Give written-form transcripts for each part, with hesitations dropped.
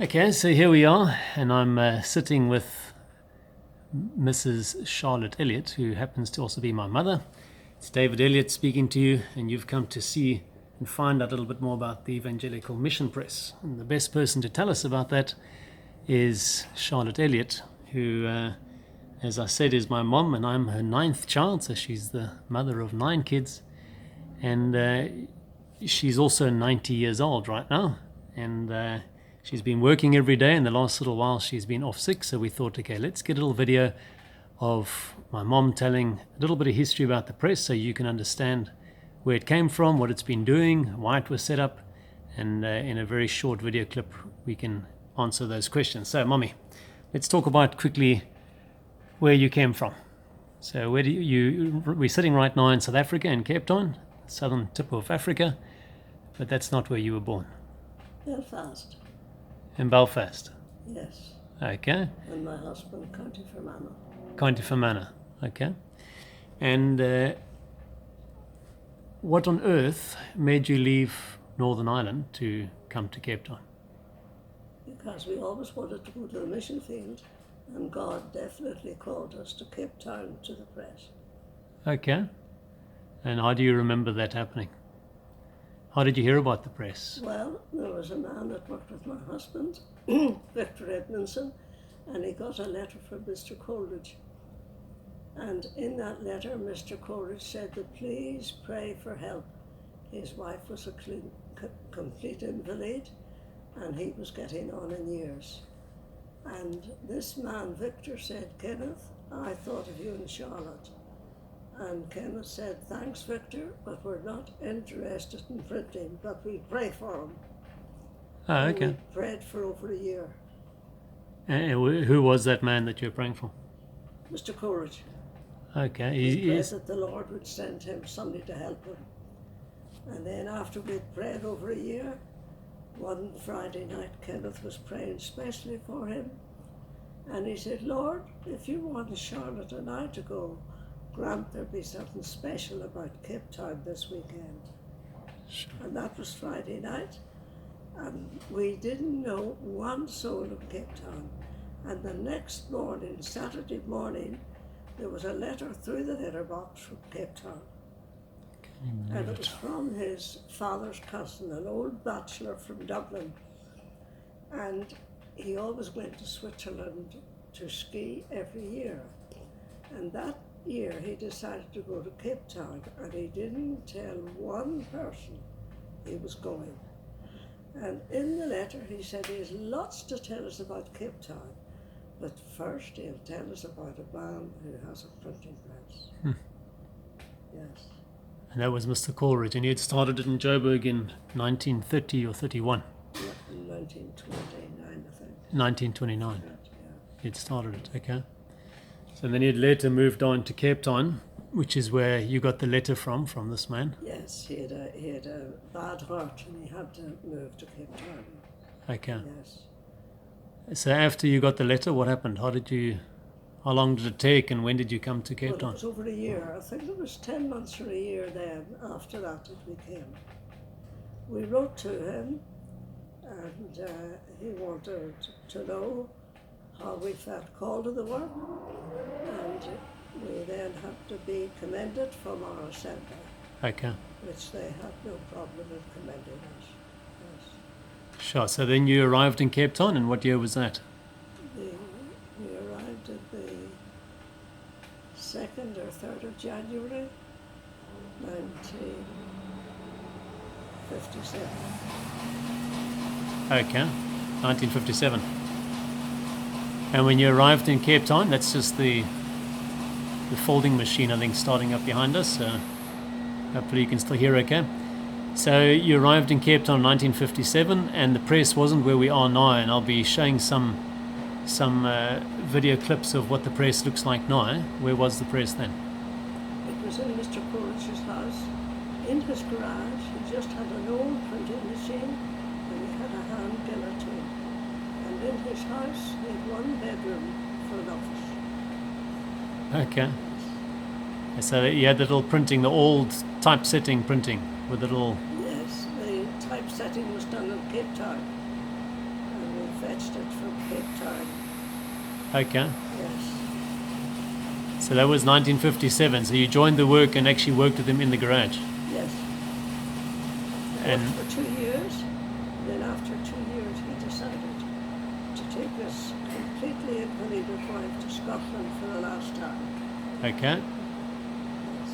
Okay, so here we are, and I'm sitting with Mrs. Charlotte Elliott, who happens to also be my mother. It's David Elliott speaking to you, and you've come to see and find out a little bit more about the Evangelical Mission Press. And the best person to tell us about that is Charlotte Elliott, who, as I said, is my mom, and I'm her 9th child, so she's the mother of 9 kids. And she's also 90 years old right now, and she's been working every day, and the last little while she's been off sick, so we thought, okay, let's get a little video of my mom telling a little bit of history about the press so you can understand where it came from, what it's been doing, why it was set up, and in a very short video clip we can answer those questions. So, Mommy, let's talk about quickly where you came from. So we're sitting right now in South Africa, in Cape Town, southern tip of Africa, but that's not where you were born. Belfast. In Belfast? Yes. Okay. And my husband, County Fermanagh. County Fermanagh, okay. And what on earth made you leave Northern Ireland to come to Cape Town? Because we always wanted to go to the mission field, and God definitely called us to Cape Town to the press. Okay. And how do you remember that happening? How did you hear about the press? Well, there was a man that worked with my husband, Victor Edmondson, and he got a letter from Mr. Coleridge. And in that letter, Mr. Coleridge said that please pray for help. His wife was a complete invalid, and he was getting on in years. And this man, Victor, said, Kenneth, I thought of you and Charlotte. And Kenneth said, thanks, Victor, but we're not interested in printing, but we pray for him. Oh, okay. And we prayed for over a year. Who was that man that you were praying for? Mr. Coleridge. Okay. He prayed that the Lord would send him somebody to help him. And then after we'd prayed over a year, one Friday night, Kenneth was praying specially for him. And he said, Lord, if you want Charlotte and I to go, grant there be something special about Cape Town this weekend. Sure. And that was Friday night. And we didn't know one soul in Cape Town. And the next morning, Saturday morning, there was a letter through the letterbox from Cape Town. And it was from his father's cousin, an old bachelor from Dublin. And he always went to Switzerland to ski every year. And that year he decided to go to Cape Town, and he didn't tell one person he was going. And in the letter he said he has lots to tell us about Cape Town, but first he'll tell us about a man who has a printing press. Yes. And that was Mr. Coleridge, and he had started it in Joburg in 1930 or 31? In 1929, I think. 1929. Yeah. He'd started it, okay. So then he had later moved on to Cape Town, which is where you got the letter from this man? Yes, he had a bad heart and he had to move to Cape Town. Okay. Yes. So after you got the letter, what happened? How long did it take, and when did you come to Cape Well, Town? it was over a year. I think it was 10 months or a year then after that we came. We wrote to him, and he wanted to know how we felt called to the work, and we then had to be commended from our assembly, Okay. which they had no problem in commending us. Yes. Sure. So then you arrived in Cape Town, and what year was that? We arrived at the 2nd or 3rd of January, 1957. Okay. 1957. And when you arrived in Cape Town, that's just the folding machine, I think, starting up behind us. So hopefully you can still hear okay. So you arrived in Cape Town in 1957, and the press wasn't where we are now, and I'll be showing some video clips of what the press looks like now. Where was the press then? It was in Mr. Coleridge's house. In his garage, he just had an old printing machine, and he had a hand guillotine. And in his house, he had one bedroom for an office. Okay. So you had the little printing, the old typesetting printing with the little... Yes, the typesetting was done in Cape Town. And we fetched it from Cape Town. Okay. Yes. So that was 1957. So you joined the work and actually worked with him in the garage. Yes. And Worked for 2 years. Then after 2 years, he decided to take us completely invalided wife to Scotland for the last time. okay. Yes.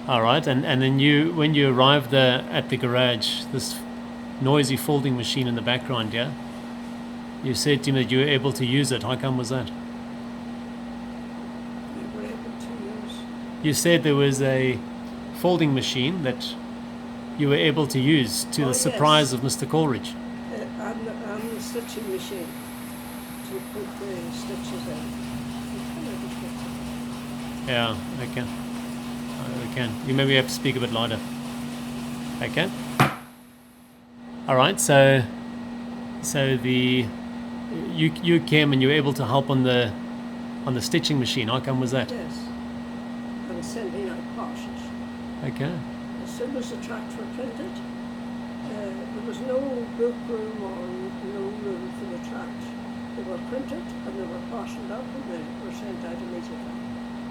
All right. And then when you arrived there at the garage, this noisy folding machine in the background, yeah? You said to him that you were able to use it. How come was that? We were able to use. You said there was a folding machine that you were able to use to Oh, the yes. surprise of Mr. Coleridge. And the stitching machine to put the stitches in. You can never fix it. Yeah, okay. We can. You maybe have to speak a bit louder. Okay. All right. So the you came and you were able to help on the stitching machine. How come was that? Yes. And sending out parcels. Okay. As soon as the tracts were printed, there was no book room or no room for the tracts. They were printed and they were parceled up and they were sent out immediately.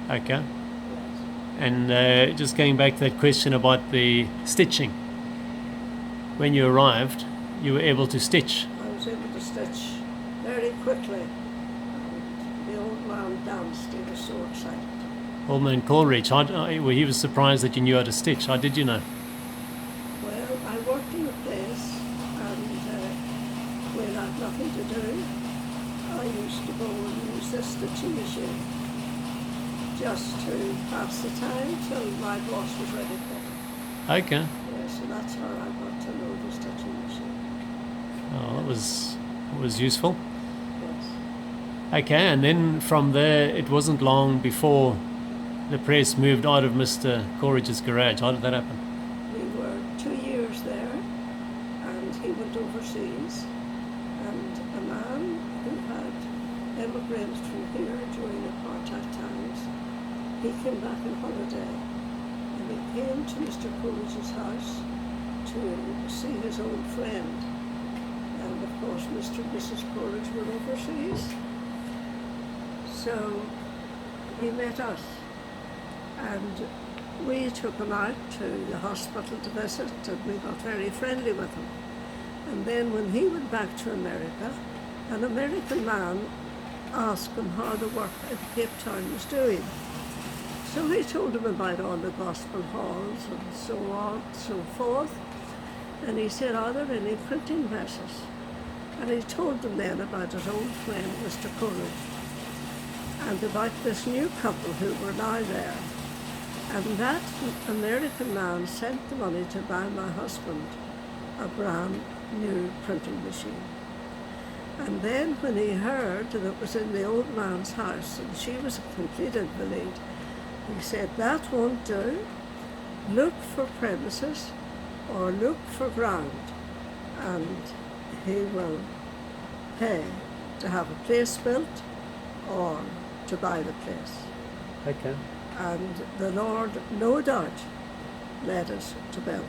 Okay. Yes. And just going back to that question about the stitching. When you arrived, you were able to stitch. I was able to stitch very quickly. And the old man danced. He was so excited. Old man Coleridge, well, he was surprised that you knew how to stitch. How did you know? Well, I worked in a place and we had nothing to do. I used to go and use this stitching machine just to pass the time till my boss was ready for me. Okay. Yeah, so that's how I got to know the stitching machine. Oh, that was useful. Yes. Okay, and then from there, it wasn't long before the press moved out of Mr. Coleridge's garage. How did that happen? We were 2 years there and he went overseas and a man who had emigrated from here during apartheid times, he came back on holiday and he came to Mr. Coleridge's house to see his old friend. And of course Mr. and Mrs. Coleridge were overseas. So he met us and we took him out to the hospital to visit and we got very friendly with him. And then when he went back to America, an American man asked him how the work at Cape Town was doing. So he told him about all the gospel halls and so on and so forth. And he said, are there any printing presses? And he told them then about his old friend, Mr. Coleridge, and about this new couple who were now there. And that American man sent the money to buy my husband a brand new printing machine. And then when he heard that it was in the old man's house and she was a complete invalid, he said, that won't do. Look for premises or look for ground and he will pay to have a place built or to buy the place. Okay. And the Lord, no doubt, led us to Belmont.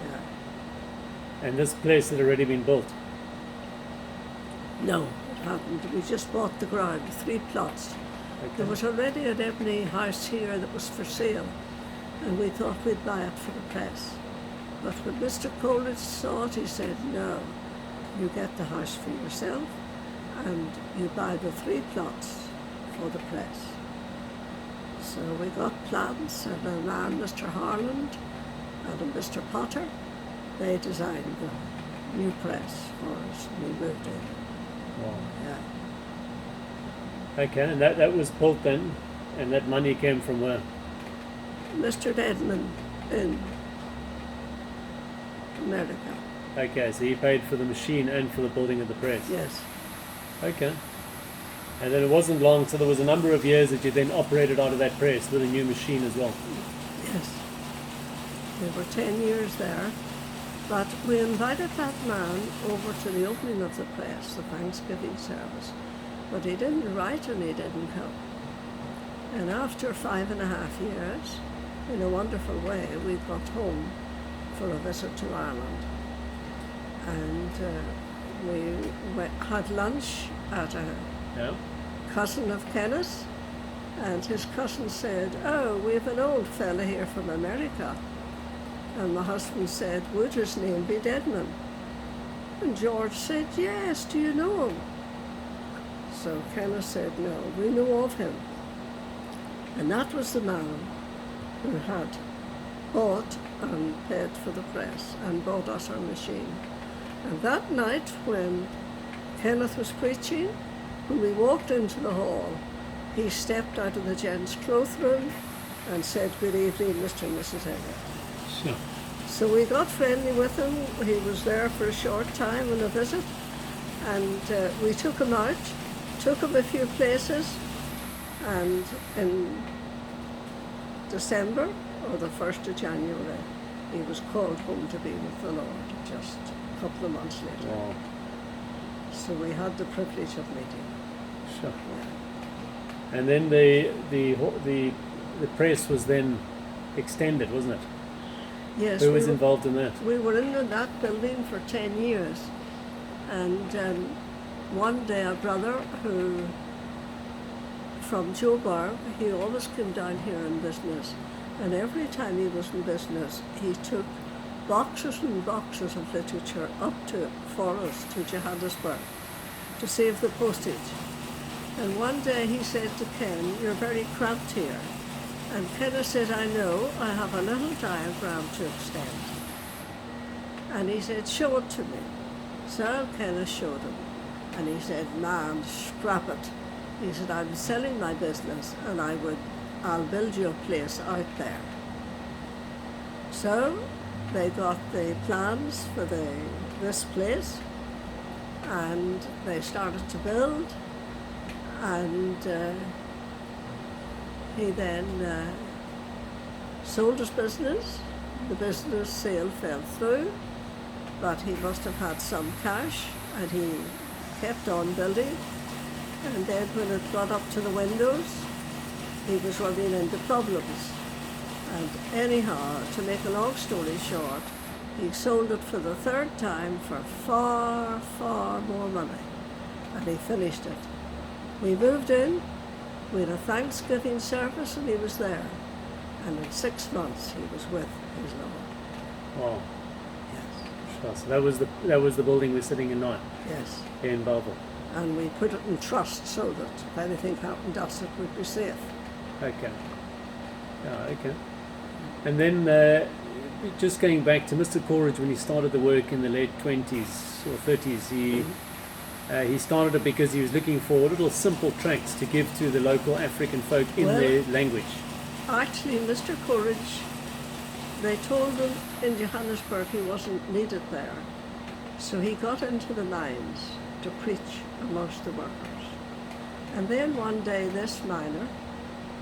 Yeah. And this place had already been built. No, it hadn't. We just bought the ground, 3 plots. Okay. There was already an ebony house here that was for sale, and we thought we'd buy it for the press. But when Mr. Coleridge saw it, he said, no, you get the house for yourself, and you buy the 3 plots for the press. So we got plans, and a man, Mr. Harland, and a Mr. Potter, they designed the new press for us, and we moved in. Wow. Yeah. Okay, and that was built then, and that money came from where? Mr. Dedman in America. Okay, so he paid for the machine and for the building of the press. Yes. Okay. And then it wasn't long, so there was a number of years that you then operated out of that press with a new machine as well. Yes. We were 10 years there, but we invited that man over to the opening of the press, the Thanksgiving service, but he didn't write and he didn't come. And after 5.5 years, in a wonderful way, we got home for a visit to Ireland. And had lunch at a Yeah. cousin of Kenneth, and his cousin said, "Oh, we have an old fella here from America." And my husband said, "Would his name be Deadman?" And George said, "Yes, do you know him?" So Kenneth said, "No, we know of him." And that was the man who had bought and paid for the press and bought us our machine. And that night when Kenneth was preaching, when we walked into the hall, he stepped out of the gents' clothroom and said, "Good evening, Mr. and Mrs. Elliott." Sure. So we got friendly with him. He was there for a short time on a visit, and we took him out, took him a few places, and in December or the 1st of January, he was called home to be with the Lord just a couple of months later. Wow. So we had the privilege of meeting. Sure. Yeah. And then the press was then extended, wasn't it? Yes, Who was involved in that? we were in that building for 10 years. And one day a brother who, from Joburg, he always came down here in business. And every time he was in business, he took boxes and boxes of literature up for us to Johannesburg to save the postage. And one day he said to Ken, "You're very cramped here." And Kenneth said, "I know, I have a little diagram to extend." And he said, "Show it to me." So Kenneth showed him. And he said, "Man, scrap it." He said, "I'm selling my business and I'll build you a place out there." So they got the plans for this place and they started to build, and he then sold his business. The business sale fell through, but he must have had some cash and he kept on building. And then when it got up to the windows, he was running into problems. And anyhow, to make a long story short, he sold it for the third time for far, far more money. And he finished it. We moved in, we had a Thanksgiving service, and he was there. And in 6 months he was with his Lord. Wow. Yes. Sure. So that was the building we're sitting in now, Yes. here in Belleville. And we put it in trust so that if anything happened to us, it would be safe. Okay. Yeah, okay. And then just going back to Mr. Coleridge, when he started the work in the late 20s or 30s, he started it because he was looking for little simple tracts to give to the local African folk in their language. Actually, Mr. Coleridge, they told him in Johannesburg he wasn't needed there. So he got into the mines to preach amongst the workers. And then one day this miner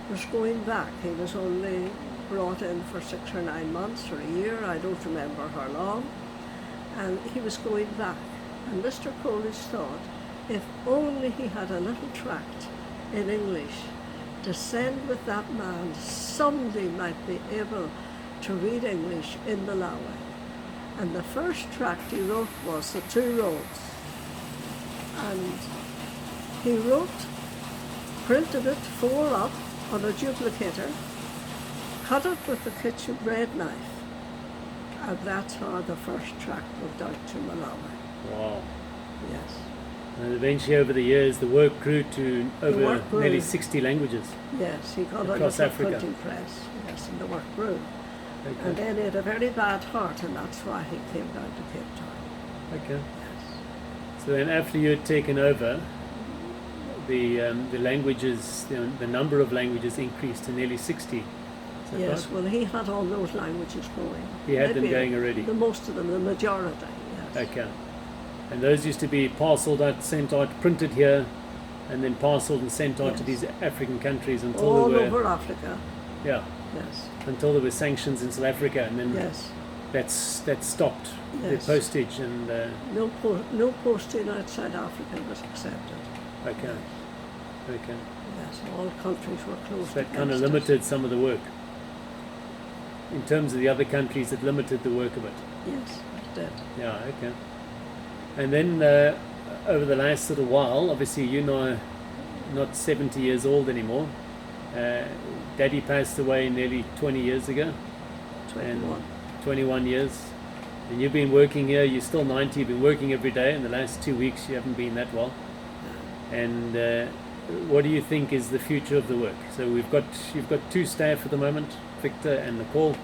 was going back. He was only brought in for 6 or 9 months or a year, I don't remember how long, and he was going back. And Mr. Coleridge thought if only he had a little tract in English to send with that man, somebody might be able to read English in Malawi. And the first tract he wrote was The Two Roads. And he printed it 4 up on a duplicator, cut it with the kitchen bread knife, and that's how the first tract moved out to Malawi. Wow. Yes. And eventually over the years the work grew to over nearly 60 languages. Yes, he got across a little Africa. printing press, yes, and the work grew. Okay. And then he had a very bad heart, and that's why he came down to Cape Town. Okay. Yes. So then after you had taken over, the languages, the number of languages increased to nearly 60. Is that Yes, right? well, he had all those languages going. He had them Maybe going already. The most of them, the majority, yes. Okay. And those used to be parceled out, sent out, printed here, and then parceled and sent out to Yes. these African countries until All there were, over Africa, yeah, yes. until there were sanctions in South Africa, and then Yes. that stopped the Yes. postage and No posting outside Africa was accepted. okay. Yes, all countries were closed. So that kind of against us. limited some of the work. In terms of the other countries, it limited the work of it. Yes, it did. Yeah, okay. And then over the last little while, obviously you know, not 70 years old anymore. Daddy passed away nearly 20 years ago. 21. 21 years. And you've been working here, you're still 90, you've been working every day. In the last 2 weeks, you haven't been that well. And what do you think is the future of the work? So you've got 2 staff at the moment, Victor and Nicole.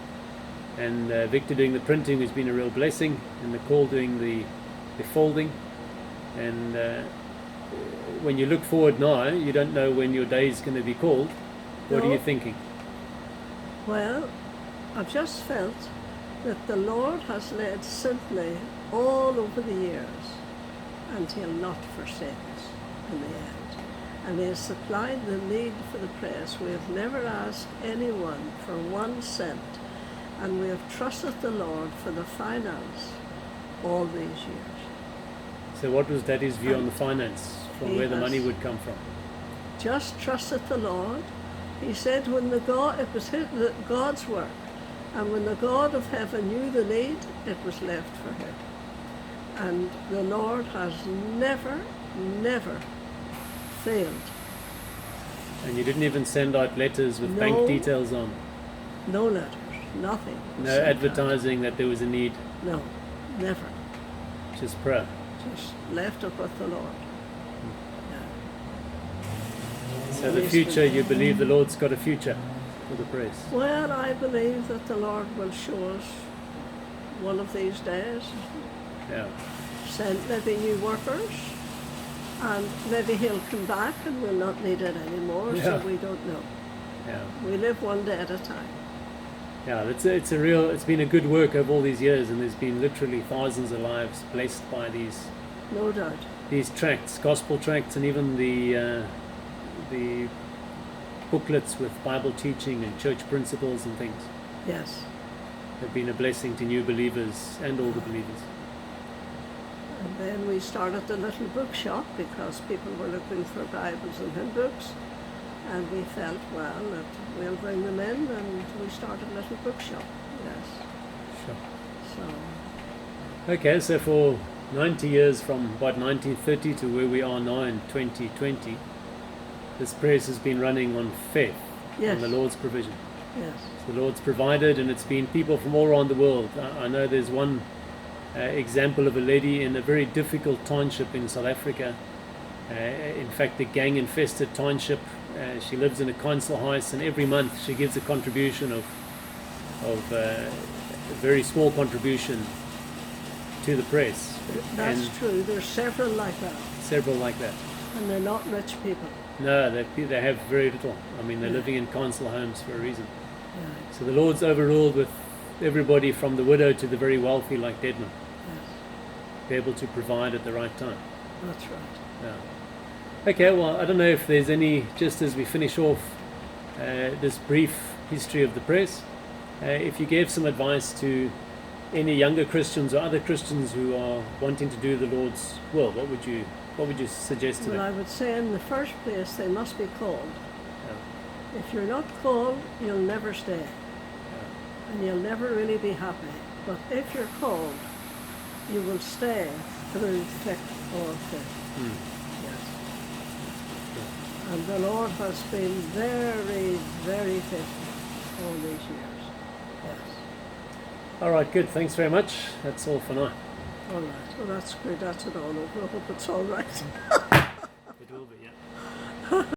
And Victor doing the printing has been a real blessing, and Nicole doing the folding. And when you look forward now, you don't know when your day is going to be called. What are you thinking? Well, I've just felt that the Lord has led simply all over the years, and He'll not forsake us in the end. And He has supplied the need for the press. We have never asked anyone for 1 cent, and we have trusted the Lord for the finance all these years. So what was Daddy's view on the finance, from where the money would come from? Just trusted the Lord. He said when it was God's work, and when the God of heaven knew the need, it was left for Him. And the Lord has never, never failed. And you didn't even send out letters with bank details on? No letters, nothing. No advertising that there was a need? No, never. Just prayer? Just left it with the Lord. So the future, you believe the Lord's got a future for the press? Well, I believe that the Lord will show us one of these days. Yeah. Send maybe new workers, and maybe He'll come back and we'll not need it anymore, so we don't know. Yeah. We live one day at a time. Yeah, it's been a good work over all these years, and there's been literally thousands of lives blessed by these. No doubt. These tracts, gospel tracts, and even the booklets with Bible teaching and church principles and things. Yes. Have been a blessing to new believers and all the believers. And then we started the little bookshop because people were looking for Bibles and hymn books, and we felt, well, that we'll bring them in, and we started a little bookshop. Yes. Sure. So. Okay, so for 90 years, from about 1930 to where we are now in 2020, this press has been running on faith, on the Lord's provision. Yes. So the Lord's provided, and it's been people from all around the world. I know there's one example of a lady in a very difficult township in South Africa. In fact, the gang-infested township. She lives in a council house, and every month she gives a contribution of a very small contribution to the press. That's true. There's several like that. Several like that. And they're not rich people. No, they have very little. I mean, they're living in council homes for a reason. Yeah. So the Lord's overruled with everybody from the widow to the very wealthy, like Deadman. Yes. Be able to provide at the right time. That's right. Yeah. Okay, well, I don't know if there's any, just as we finish off this brief history of the press, if you gave some advice to any younger Christians or other Christians who are wanting to do the Lord's will, what would you suggest to them? Well, I would say in the first place they must be called. Yeah. If you're not called, you'll never stay. Yeah. And you'll never really be happy. But if you're called, you will stay through thick or thin. Yes. And the Lord has been very, very faithful all these years. Yes. All right, good. Thanks very much. That's all for now. All right. Well, that's good. That's it all over. I hope it's all right. It will be, yeah.